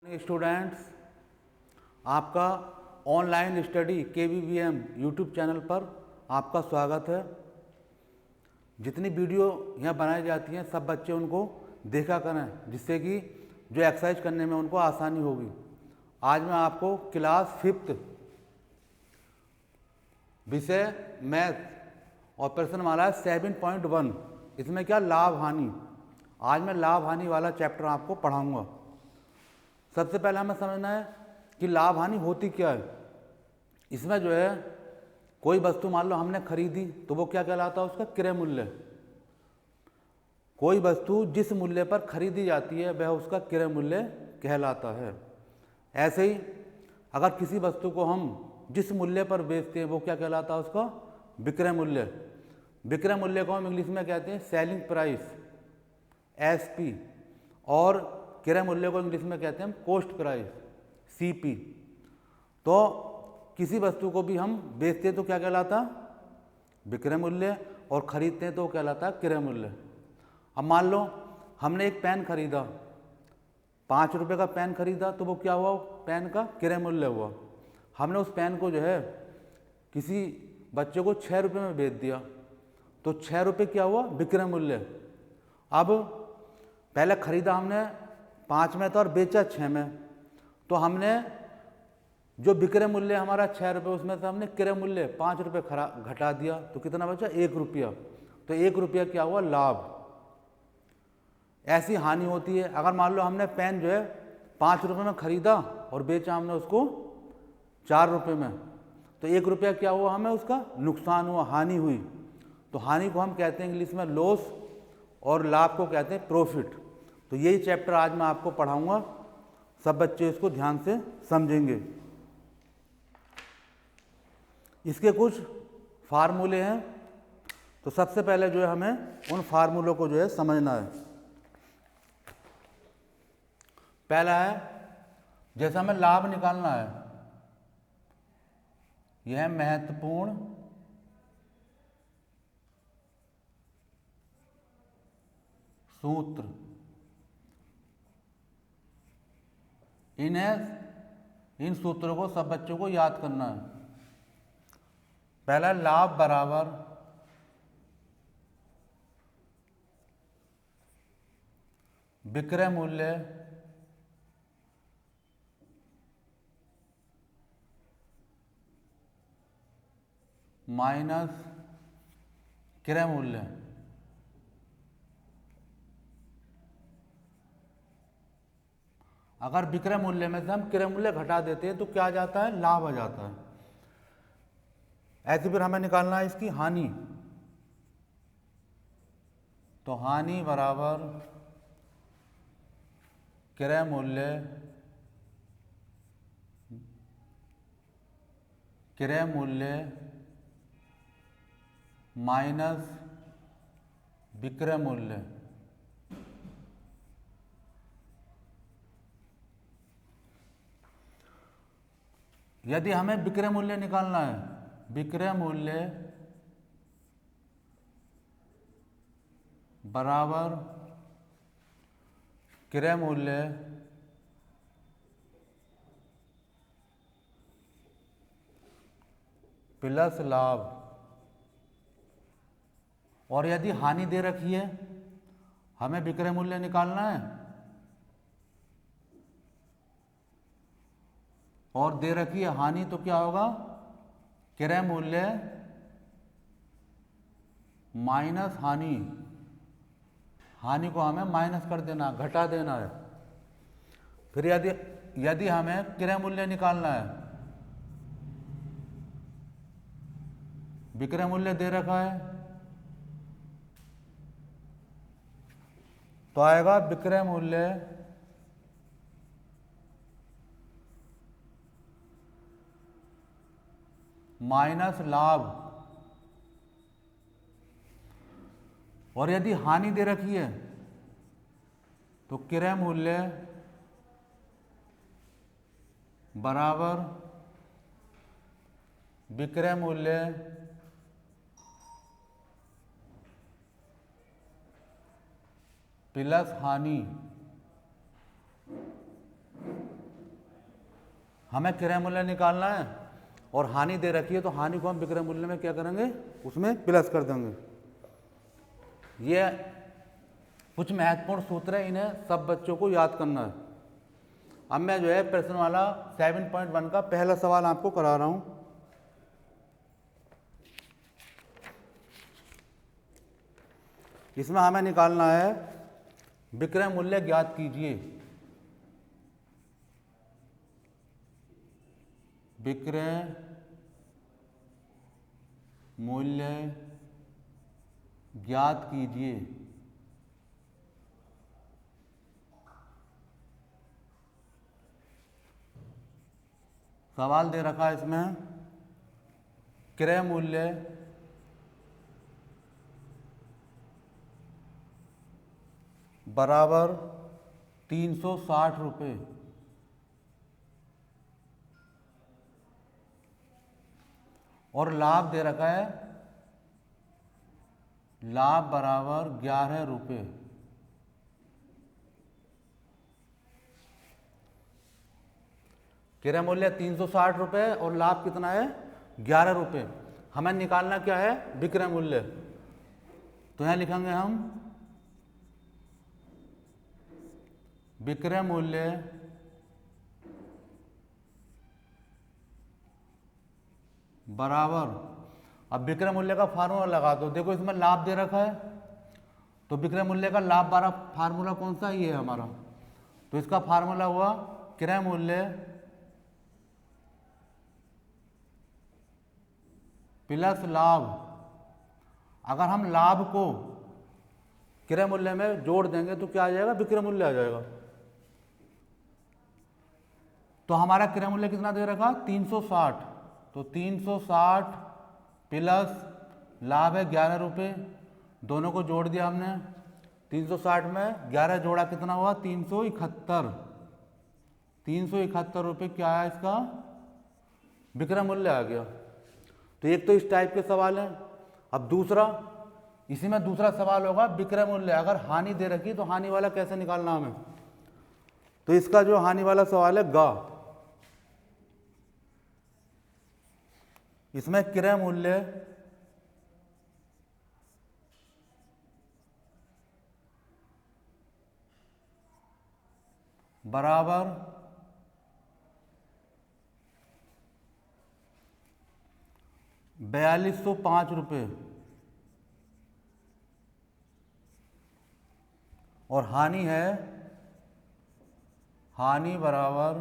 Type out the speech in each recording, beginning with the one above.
Students, आपका online study KVVM YouTube channel पर आपका स्वागत है। जितनी वीडियो यहाँ बनाई जाती हैं सब बच्चे उनको देखा करें, जिससे कि जो एक्सरसाइज करने में उनको आसानी होगी। आज मैं आपको क्लास 5th विषय मैथ और प्रश्न माला है 7.1, इसमें क्या लाभ हानि। आज मैं लाभ हानि वाला चैप्टर आपको पढ़ाऊँगा। सबसे पहले हमें समझना है कि लाभ हानि होती क्या है। इसमें जो है कोई वस्तु मान लो हमने खरीदी तो वो क्या कहलाता है, उसका क्रय मूल्य। कोई वस्तु जिस मूल्य पर खरीदी जाती है वह उसका क्रय मूल्य कहलाता है। ऐसे ही अगर किसी वस्तु को हम जिस मूल्य पर बेचते हैं वो क्या कहलाता है, उसका विक्रय मूल्य। विक्रय मूल्य को हम इंग्लिश में कहते हैं सेलिंग प्राइस, SP, और क्रय मूल्य को इंग्लिश में कहते हैं कॉस्ट प्राइस, CP। तो किसी वस्तु को भी हम बेचते हैं तो क्या कहलाता, विक्रय मूल्य, और खरीदते हैं तो कहलाता क्रय मूल्य। अब मान लो हमने एक पेन खरीदा, 5 रुपये का पेन खरीदा, तो वो क्या हुआ, पेन का क्रय मूल्य हुआ। हमने उस पेन को जो है किसी बच्चे को 6 रुपये में बेच दिया तो 6 रुपये क्या हुआ, विक्रय मूल्य। अब पहले खरीदा हमने 5 में था और बेचा 6 में, तो हमने जो विक्रय मूल्य हमारा 6 रुपये, उसमें से हमने क्रय मूल्य 5 रुपये घटा दिया, तो कितना बचा, 1 रुपया। तो 1 रुपया क्या हुआ, लाभ। ऐसी हानि होती है अगर मान लो हमने पेन जो है 5 रुपये में खरीदा और बेचा हमने उसको 4 रुपये में, तो 1 रुपया क्या हुआ, हमें उसका नुकसान हुआ, हानि हुई। तो हानि को हम कहते हैं इंग्लिश में लॉस और लाभ को कहते हैं प्रॉफिट। तो यही चैप्टर आज मैं आपको पढ़ाऊंगा, सब बच्चे इसको ध्यान से समझेंगे। इसके कुछ फार्मूले हैं, तो सबसे पहले जो है हमें उन फार्मूलों को जो है समझना है। पहला है, जैसे हमें लाभ निकालना है, यह महत्वपूर्ण सूत्र। इन सूत्रों को सब बच्चों को याद करना है। पहला, लाभ बराबर विक्रय मूल्य माइनस क्रय मूल्य। अगर विक्रय मूल्य में से हम क्रय मूल्य घटा देते हैं तो क्या आ जाता है, लाभ आ जाता है। ऐसे फिर हमें निकालना है इसकी हानि, तो हानि बराबर क्रय मूल्य माइनस विक्रय मूल्य। यदि हमें विक्रय मूल्य निकालना है, विक्रय मूल्य बराबर क्रय मूल्य प्लस लाभ। और यदि हानि दे रखी है, हमें विक्रय मूल्य निकालना है और दे रखी है हानि, तो क्या होगा, क्रय मूल्य माइनस हानि। हानि को हमें माइनस कर देना, घटा देना है। फिर यदि हमें क्रय मूल्य निकालना है, विक्रय मूल्य दे रखा है, तो आएगा विक्रय मूल्य माइनस लाभ। और यदि हानि दे रखी है तो क्रय मूल्य बराबर विक्रय मूल्य प्लस हानि। हमें क्रय मूल्य निकालना है और हानि दे रखी है, तो हानि को हम विक्रय मूल्य में क्या करेंगे, उसमें प्लस कर देंगे। ये कुछ महत्वपूर्ण सूत्र है, इन्हें सब बच्चों को याद करना है। अब मैं जो है प्रश्न वाला 7.1 का पहला सवाल आपको करा रहा हूं। इसमें हमें निकालना है विक्रय मूल्य ज्ञात कीजिए। विक्रय मूल्य ज्ञात कीजिए। सवाल दे रखा है इसमें, क्रय मूल्य बराबर 360 रुपये और लाभ दे रखा है, लाभ बराबर 11 रुपये। क्रय मूल्य 360 रुपये और लाभ कितना है, 11 रुपये। हमें निकालना क्या है, विक्रय मूल्य। तो यहां लिखेंगे हम विक्रय मूल्य बराबर, अब विक्रय मूल्य का फार्मूला लगा दो। देखो इसमें लाभ दे रखा है, तो विक्रय मूल्य का लाभ बारा फार्मूला कौन सा, ये है हमारा। तो इसका फार्मूला हुआ क्रय मूल्य प्लस लाभ। अगर हम लाभ को क्रय मूल्य में जोड़ देंगे तो क्या आ जाएगा, विक्रय मूल्य आ जाएगा। तो हमारा क्रय मूल्य कितना दे रखा, 360। तो 360 प्लस लाभ है 11 रुपये, दोनों को जोड़ दिया हमने। 360 में 11 जोड़ा कितना हुआ, 371। 371 रुपये क्या है इसका विक्रय मूल्य आ गया। तो एक तो इस टाइप के सवाल हैं। अब दूसरा, इसी में दूसरा सवाल होगा विक्रय मूल्य अगर हानि दे रखी तो हानि वाला कैसे निकालना हमें। तो इसका जो हानि वाला सवाल है गा, इसमें क्रय मूल्य बराबर 4205 रुपये और हानि है, हानि बराबर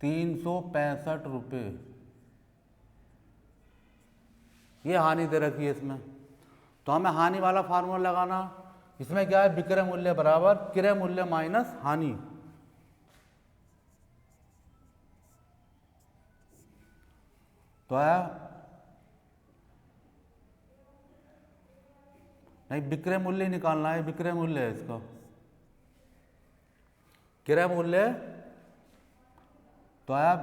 365 रुपये। ये हानि दे रखी है इसमें। तो हमें हानि वाला फार्मूला लगाना। इसमें क्या है, विक्रय मूल्य बराबर क्रय मूल्य माइनस हानि। तो है नहीं, विक्रय मूल्य निकालना है, विक्रय मूल्य है इसका। क्रय मूल्य तो है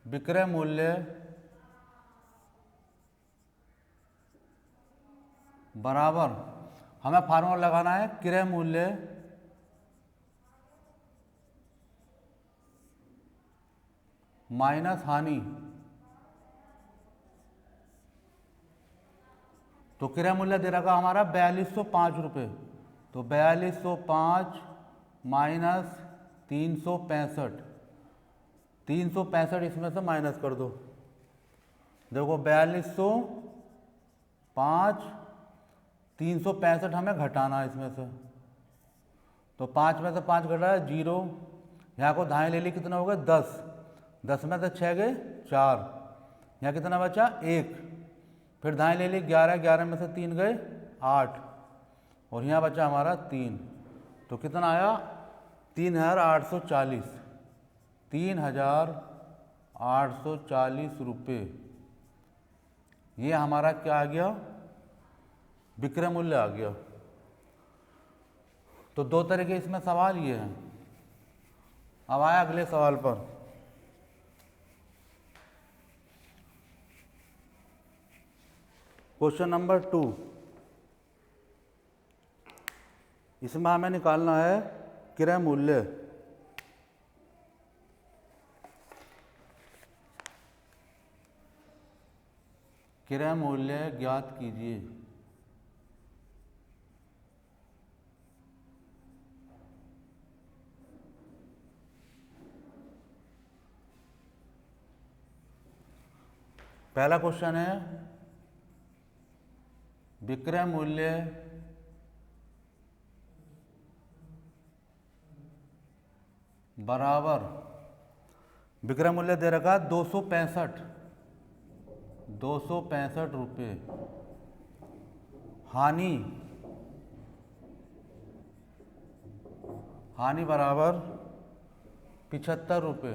विक्रय मूल्य बराबर, हमें फार्मूला लगाना है क्रय मूल्य माइनस हानि। तो क्रय मूल्य दे रखा हमारा 4205 रुपये। तो 4205 माइनस 365, 365 इसमें से माइनस कर दो। देखो 4205, 365 हमें घटाना है इसमें से। तो 5 में से 5 घटा है 0, यहाँ को दाएं ले ली, कितना हो गया 10, 10 में से 6 गए 4, यहाँ कितना बचा 1, फिर दाएं ले ली 11, 11 में से 3 गए 8 और यहाँ बचा हमारा 3। तो कितना आया 3840, 3840 रुपये। ये हमारा क्या आ गया, विक्रय मूल्य आ गया। तो दो तरह के इसमें सवाल ये हैं। अब आया अगले सवाल पर। क्वेश्चन नंबर 2, इसमें हमें निकालना है क्रय मूल्य। क्रय मूल्य ज्ञात कीजिए। पहला क्वेश्चन है विक्रय मूल्य बराबर, विक्रय मूल्य दे रखा 265 रुपये, हानि बराबर 75 रुपये।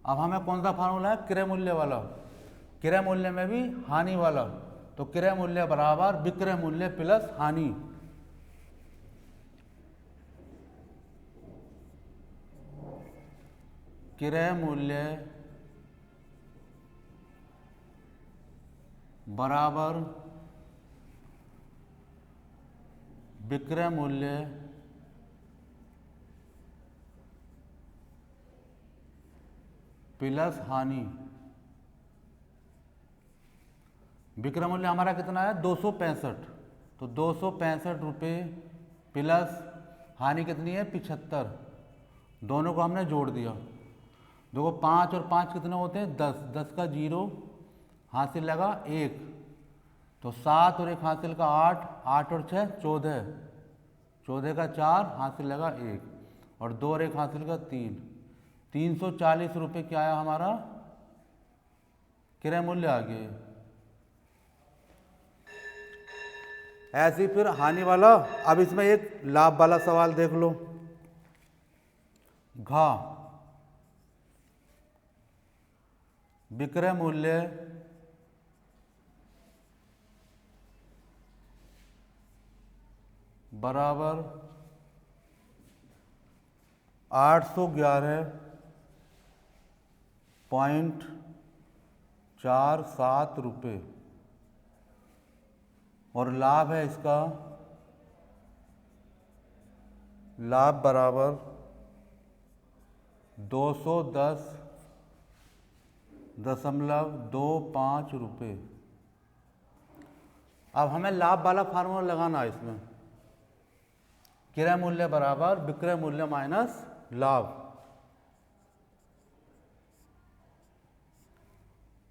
अब हमें कौन सा फार्मूला है? क्रय मूल्य वाला। क्रय मूल्य में भी हानि वाला, तो क्रय मूल्य बराबर विक्रय मूल्य प्लस हानि। क्रय मूल्य बराबर विक्रय मूल्य प्लस हानि। विक्रय मूल्य हमारा कितना है? 265, तो 265 रुपये प्लस हानि कितनी है? 75। दोनों को हमने जोड़ दिया। देखो 5 और 5 कितने होते हैं? 10। 10 का 0 हासिल लगा 1, तो 7 और 1 हासिल का 8, 8 और 6 14, 14 का 4 हासिल लगा 1, और 2 और 1 हासिल का 3। 340 रुपये क्या आया हमारा? क्रय मूल्य आ गया। ऐसे ही फिर हानि वाला। अब इसमें एक लाभ वाला सवाल देख लो। घा विक्रय मूल्य बराबर 811.47 रुपये, और लाभ है इसका, लाभ बराबर 210.25 रुपये। अब हमें लाभ वाला फार्मूला लगाना है इसमें। क्रय मूल्य बराबर विक्रय मूल्य माइनस लाभ।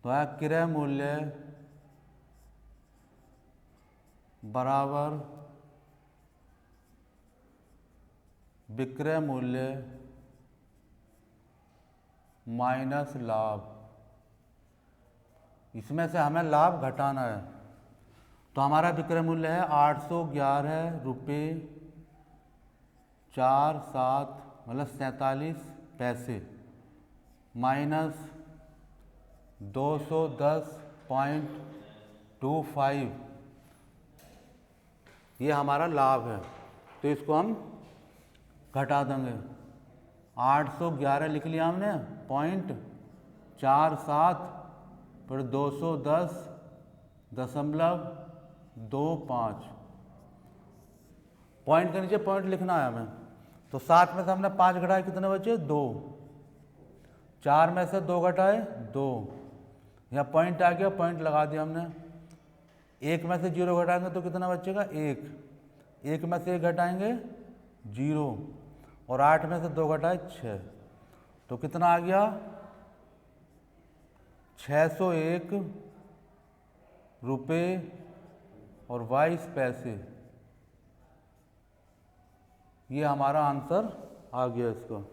तो है क्रय मूल्य बराबर विक्रय मूल्य माइनस लाभ। इसमें से हमें लाभ घटाना है, तो हमारा विक्रय मूल्य है 811 रुपये 47 मतलब 47 पैसे माइनस 210.25, ये हमारा लाभ है। तो इसको हम घटा देंगे। 811 लिख लिया हमने, 0.47 फिर 210.25। पॉइंट के नीचे पॉइंट लिखना है हमें। तो 7 में से हमने 5 घटाए, कितने बचे? 2। 4 में से 2 घटाए 2, यहाँ पॉइंट आ गया, पॉइंट लगा दिया हमने। 1 में से 0 घटाएंगे तो कितना बचेगा? 1। 1 में से 1 घटाएंगे 0, और 8 में से 2 घटाए 6, तो कितना आ गया? 601 रुपये और 22 पैसे। ये हमारा आंसर आ गया इसका।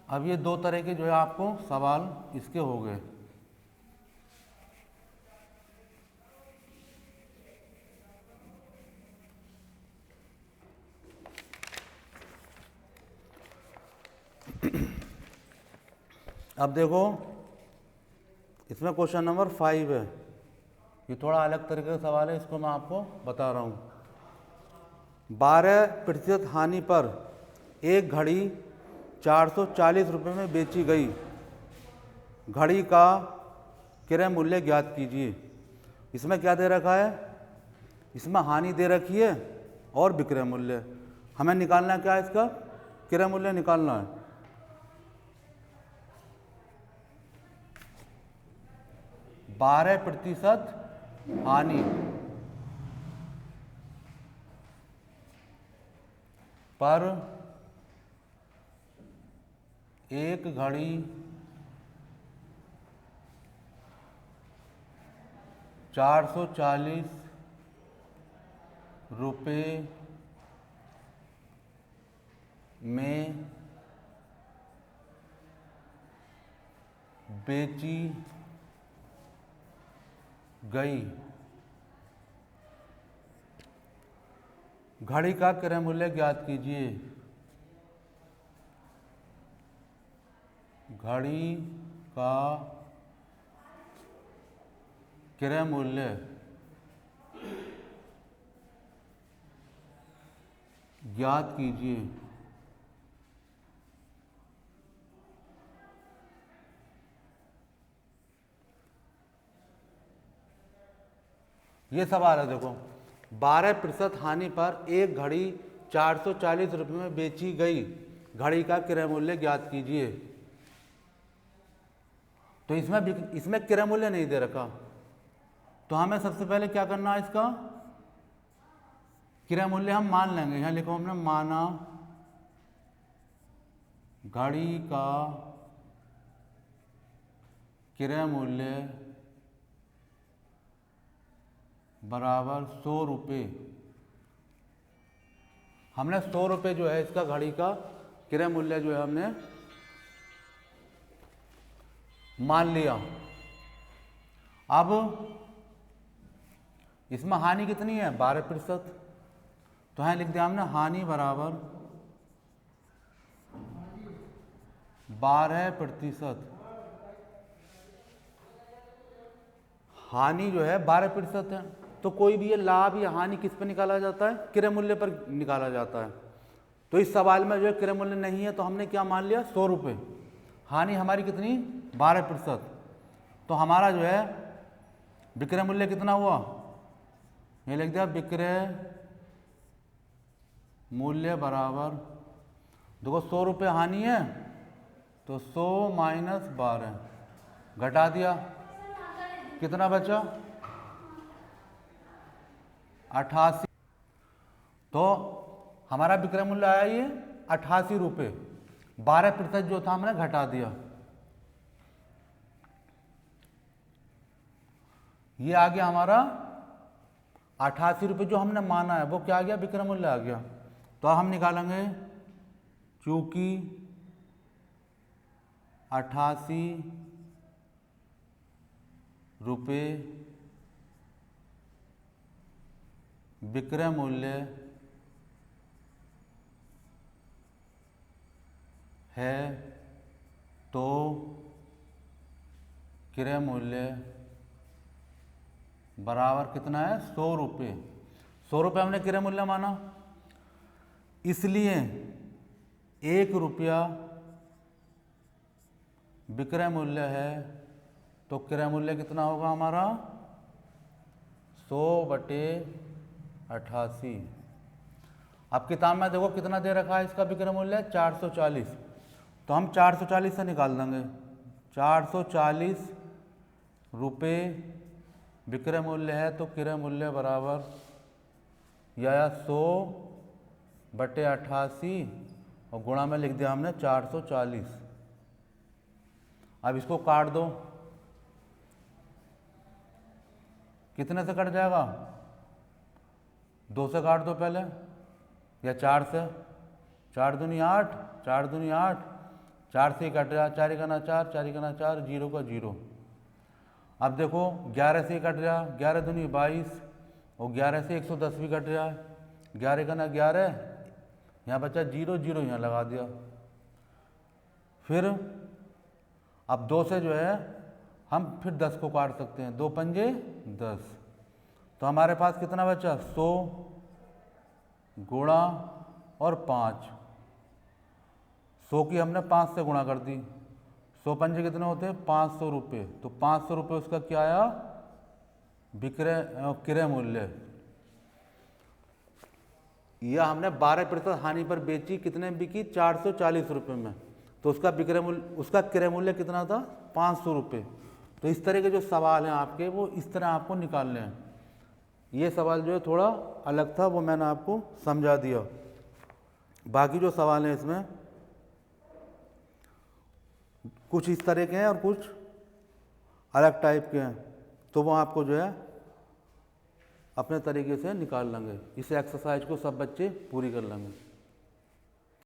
अब ये 2 तरह के जो है आपको सवाल इसके हो गए। अब देखो इसमें क्वेश्चन नंबर 5 है। ये थोड़ा अलग तरीके का सवाल है, इसको मैं आपको बता रहा हूँ। 12% हानि पर एक घड़ी 440 रुपये में बेची गई। घड़ी का क्रय मूल्य ज्ञात कीजिए। इसमें क्या दे रखा है, इसमें हानि दे रखी है और विक्रय मूल्य। हमें निकालना क्या है, इसका क्रय मूल्य निकालना है। बारह प्रतिशत हानि पर एक घड़ी 440 रुपये में बेची गई। घड़ी का क्रय मूल्य ज्ञात कीजिए। घड़ी का क्रय मूल्य ज्ञात कीजिए। ये सवाल है, देखो 12% हानि पर एक घड़ी 440 रुपये में बेची गई, घड़ी का क्रय मूल्य ज्ञात कीजिए। तो इसमें क्रय मूल्य नहीं दे रखा, तो हमें सबसे पहले क्या करना है, इसका क्रय मूल्य हम मान लेंगे। यहां लिखो हमने माना घड़ी का क्रय मूल्य बराबर 100 रुपये। हमने 100 रुपये जो है इसका घड़ी का क्रय मूल्य जो है हमने मान लिया। अब इसमें हानि कितनी है, 12%। तो यहां लिख दिया हमने हानि बराबर 12%। हानि जो है 12% है, तो कोई भी ये लाभ या हानि किस पर निकाला जाता है, क्रय मूल्य पर निकाला जाता है। तो इस सवाल में जो है क्रय मूल्य नहीं है, तो हमने क्या मान लिया, 100 रुपये। हानि हमारी कितनी, 12%। तो हमारा जो है विक्रय मूल्य कितना हुआ, ये लिख दिया विक्रय मूल्य बराबर, देखो 100 रुपये हानि है तो 100 माइनस 12 घटा दिया, कितना बचा 88। तो हमारा विक्रय मूल्य आया ये 88 रुपये। 12% जो था हमने घटा दिया, ये आ गया हमारा 88 रुपये। जो हमने माना है वो क्या आ गया, विक्रय मूल्य आ गया। तो हम निकालेंगे, चूंकि 88 रुपये विक्रय मूल्य है, तो क्रय मूल्य बराबर कितना है, 100 रुपये। 100 रुपये हमने क्रय मूल्य माना, इसलिए 1 रुपया विक्रय मूल्य है, तो क्रय मूल्य कितना होगा हमारा 100/88। अब किताब में देखो कितना दे रखा है इसका विक्रय मूल्य, 440। तो हम 440 से निकाल देंगे। 440 रुपये विक्रय मूल्य है, तो क्रय मूल्य बराबर या 100/88 और गुणा में लिख दिया हमने 440। अब इसको काट दो, कितने से कट जाएगा, 2 से काट दो पहले, या 4 से। 4 दूनी 8, 4 दूनी 8, 4 से कट रहा, 4 का ना 4, 4 का ना 4, 0 का 0। अब देखो 11 से कट रहा, 11 दूनी 22 और 11 से 110 भी कट रहा है, 11 का ना 11, यहाँ बचा 0, 0 यहाँ लगा दिया। फिर अब 2 से जो है हम फिर 10 को काट सकते हैं, 2 पंजे 10। तो हमारे पास कितना बचा, 100 गुणा और 5। 100 की हमने 5 से गुणा कर दी, 100 पंजे कितने होते हैं? 500 रुपये। तो 500 रुपये उसका क्या आया? विक्रय क्रय मूल्य। यह हमने 12% हानि पर बेची, कितने में बिकी? 440 रुपये में। तो उसका विक्रय मूल्य, उसका क्रय मूल्य कितना था? 500 रुपये। तो इस तरह के जो सवाल हैं आपके, वो इस तरह आपको निकालने हैं। ये सवाल जो है थोड़ा अलग था, वो मैंने आपको समझा दिया। बाकी जो सवाल हैं इसमें कुछ इस तरह के हैं और कुछ अलग टाइप के हैं, तो वो आपको जो है अपने तरीके से निकाल लेंगे। इस एक्सरसाइज को सब बच्चे पूरी कर लेंगे।